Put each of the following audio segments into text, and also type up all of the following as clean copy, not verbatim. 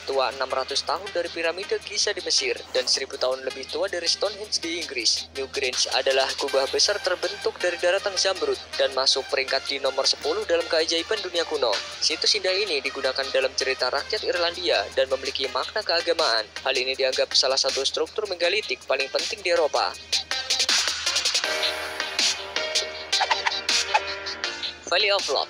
tua 600 tahun dari piramida Giza di Mesir dan 1000 tahun lebih tua dari Stonehenge di Inggris. Newgrange adalah kubah besar terbentuk dari daratan Zamrud dan masuk peringkat di nomor 10 dalam keajaiban dunia kuno. Situs indah ini digunakan dalam cerita rakyat Irlandia dan memiliki makna keagamaan. Hal ini dianggap salah satu struktur megalitik paling penting di Eropa. Valley of Love.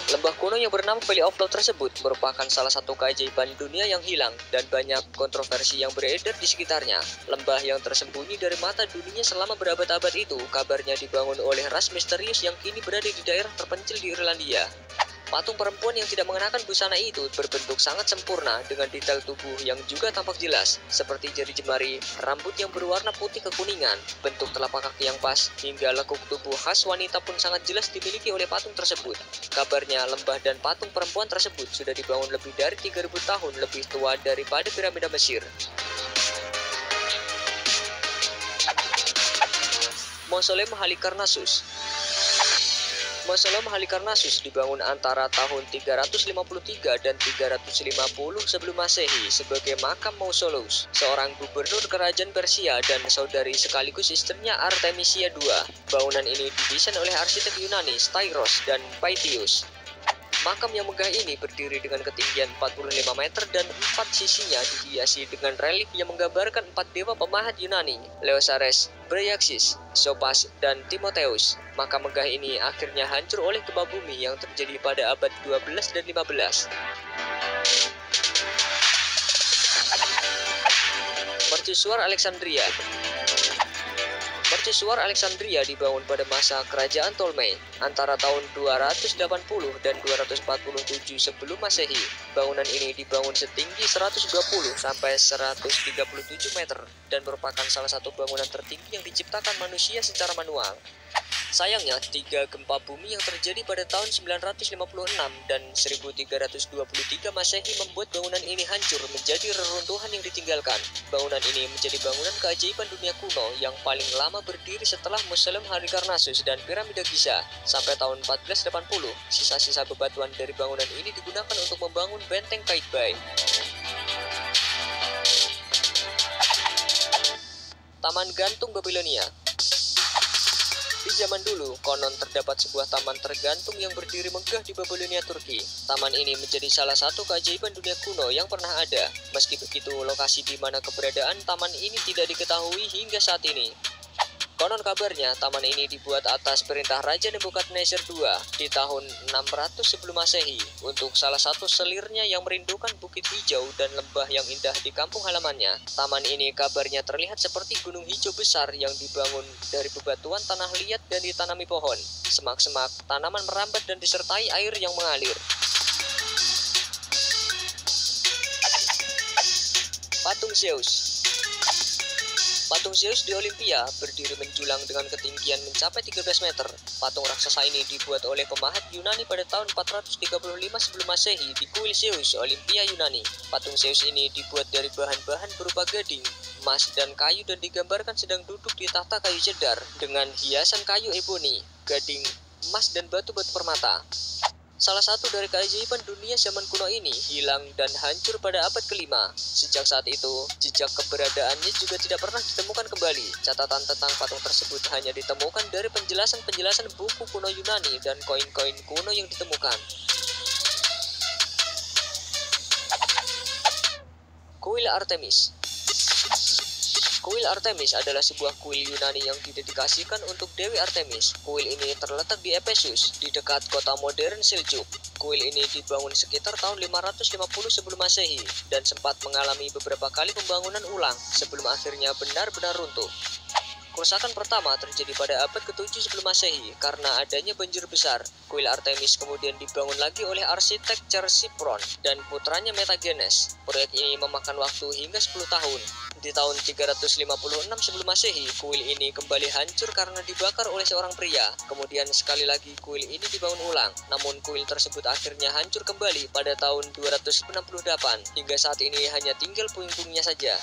Lembah kuno yang bernama Valley of Love tersebut merupakan salah satu keajaiban dunia yang hilang dan banyak kontroversi yang beredar di sekitarnya. Lembah yang tersembunyi dari mata dunia selama berabad-abad itu kabarnya dibangun oleh ras misterius yang kini berada di daerah terpencil di Irlandia. Patung perempuan yang tidak mengenakan busana itu berbentuk sangat sempurna dengan detail tubuh yang juga tampak jelas, seperti jari jemari, rambut yang berwarna putih kekuningan, bentuk telapak kaki yang pas, hingga lekuk tubuh khas wanita pun sangat jelas dimiliki oleh patung tersebut. Kabarnya lembah dan patung perempuan tersebut sudah dibangun lebih dari 3000 tahun lebih tua daripada piramida Mesir. Mausoleum Halikarnassus. Mausoleum Halikarnassus dibangun antara tahun 353 dan 350 sebelum Masehi sebagai makam Mausolus, seorang gubernur kerajaan Persia dan saudari sekaligus istrinya Artemisia II. Bangunan ini didesain oleh arsitek Yunani Styros dan Paetius. Makam yang megah ini berdiri dengan ketinggian 45 meter dan 4 sisinya dihiasi dengan relief yang menggambarkan 4 dewa pemahat Yunani, Leosares, Bryaxis, Sopas, dan Timotheus. Makam megah ini akhirnya hancur oleh gempa bumi yang terjadi pada abad 12 dan 15. Mercusuar Alexandria. Mercusuar Alexandria dibangun pada masa kerajaan Ptolemy antara tahun 280 dan 247 sebelum Masehi. Bangunan ini dibangun setinggi 120 sampai 137 meter dan merupakan salah satu bangunan tertinggi yang diciptakan manusia secara manual. Sayangnya, 3 gempa bumi yang terjadi pada tahun 956 dan 1323 Masehi membuat bangunan ini hancur menjadi reruntuhan yang ditinggalkan. Bangunan ini menjadi bangunan keajaiban dunia kuno yang paling lama berdiri setelah Mausoleum Halikarnassus dan piramida Giza. Sampai tahun 1480, sisa-sisa bebatuan dari bangunan ini digunakan untuk membangun benteng Qaitbay. Taman Gantung Babilonia. Di zaman dulu, konon terdapat sebuah taman tergantung yang berdiri megah di Babilonia, Turki. Taman ini menjadi salah satu keajaiban dunia kuno yang pernah ada. Meski begitu, lokasi di mana keberadaan taman ini tidak diketahui hingga saat ini. Konon kabarnya, taman ini dibuat atas perintah Raja Nebukadnezar II di tahun 600 sebelum Masehi untuk salah satu selirnya yang merindukan bukit hijau dan lembah yang indah di kampung halamannya. Taman ini kabarnya terlihat seperti gunung hijau besar yang dibangun dari bebatuan tanah liat dan ditanami pohon, semak-semak, tanaman merambat dan disertai air yang mengalir. Patung Zeus. Patung Zeus di Olimpia berdiri menjulang dengan ketinggian mencapai 13 meter. Patung raksasa ini dibuat oleh pemahat Yunani pada tahun 435 sebelum Masehi di kuil Zeus, Olimpia, Yunani. Patung Zeus ini dibuat dari bahan-bahan berupa gading, emas, dan kayu dan digambarkan sedang duduk di tahta kayu cedar dengan hiasan kayu eboni, gading, emas, dan batu-batu permata. Salah satu dari keajaiban dunia zaman kuno ini hilang dan hancur pada abad ke-5. Sejak saat itu, jejak keberadaannya juga tidak pernah ditemukan kembali. Catatan tentang patung tersebut hanya ditemukan dari penjelasan-penjelasan buku kuno Yunani dan koin-koin kuno yang ditemukan. Kuil Artemis. Kuil Artemis adalah sebuah kuil Yunani yang didedikasikan untuk Dewi Artemis. Kuil ini terletak di Efesus, di dekat kota modern Seljuk. Kuil ini dibangun sekitar tahun 550 sebelum Masehi dan sempat mengalami beberapa kali pembangunan ulang sebelum akhirnya benar-benar runtuh. Kerusakan pertama terjadi pada abad ke-7 sebelum Masehi karena adanya banjir besar. Kuil Artemis kemudian dibangun lagi oleh arsitek Chersiphron dan putranya Metagenes. Proyek ini memakan waktu hingga 10 tahun. Di tahun 356 sebelum Masehi, kuil ini kembali hancur karena dibakar oleh seorang pria. Kemudian sekali lagi kuil ini dibangun ulang. Namun kuil tersebut akhirnya hancur kembali pada tahun 268. Hingga saat ini hanya tinggal puing-puingnya saja.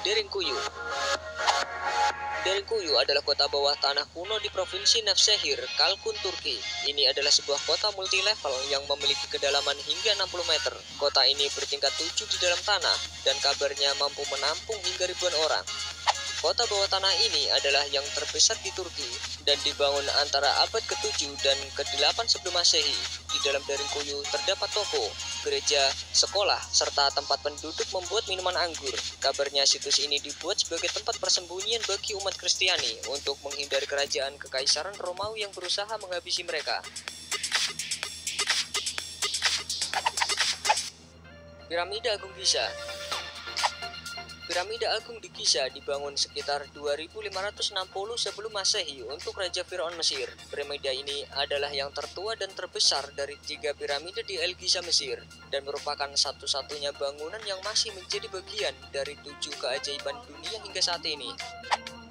Derinkuyu. Derinkuyu adalah kota bawah tanah kuno di Provinsi Nevşehir, Kalkun, Turki. Ini adalah sebuah kota multi-level yang memiliki kedalaman hingga 60 meter. Kota ini bertingkat 7 di dalam tanah dan kabarnya mampu menampung hingga ribuan orang. Kota bawah tanah ini adalah yang terbesar di Turki dan dibangun antara abad ke-7 dan ke-8 sebelum Masehi. Di dalam Derinkuyu terdapat toko, gereja, sekolah, serta tempat penduduk membuat minuman anggur. Kabarnya situs ini dibuat sebagai tempat persembunyian bagi umat Kristiani untuk menghindari kerajaan Kekaisaran Romawi yang berusaha menghabisi mereka. Piramida Agung Giza. Piramida Agung di Giza dibangun sekitar 2560 sebelum Masehi untuk Raja Firaun Mesir. Piramida ini adalah yang tertua dan terbesar dari 3 piramida di El Giza, Mesir, dan merupakan satu-satunya bangunan yang masih menjadi bagian dari 7 keajaiban dunia hingga saat ini.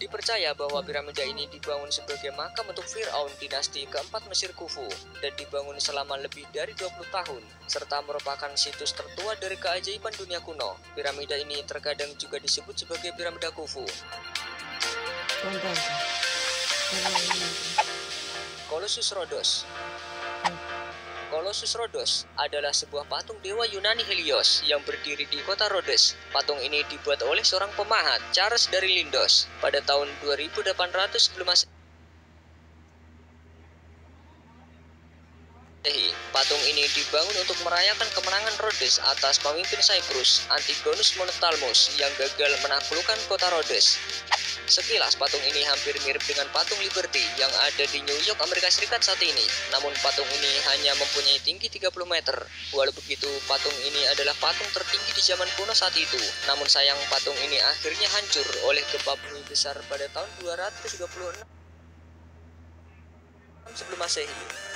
Dipercaya bahwa piramida ini dibangun sebagai makam untuk Firaun dinasti keempat Mesir Khufu dan dibangun selama lebih dari 20 tahun, serta merupakan situs tertua dari keajaiban dunia kuno. Piramida ini terkadang juga disebut sebagai piramida Khufu. Colossus Rhodos. Colossus Rhodos adalah sebuah patung dewa Yunani Helios yang berdiri di kota Rhodes. Patung ini dibuat oleh seorang pemahat, Chares dari Lindos, pada tahun 2800 sebelum Masehi. Patung ini dibangun untuk merayakan kemenangan Rhodes atas pemimpin Cyprus, Antigonus Monotalmus, yang gagal menaklukkan kota Rhodes. Sekilas patung ini hampir mirip dengan patung Liberty yang ada di New York, Amerika Serikat saat ini. Namun patung ini hanya mempunyai tinggi 30 meter. Walau begitu, patung ini adalah patung tertinggi di zaman kuno saat itu. Namun sayang, patung ini akhirnya hancur oleh gempa bumi besar pada tahun 236 sebelum Masehi.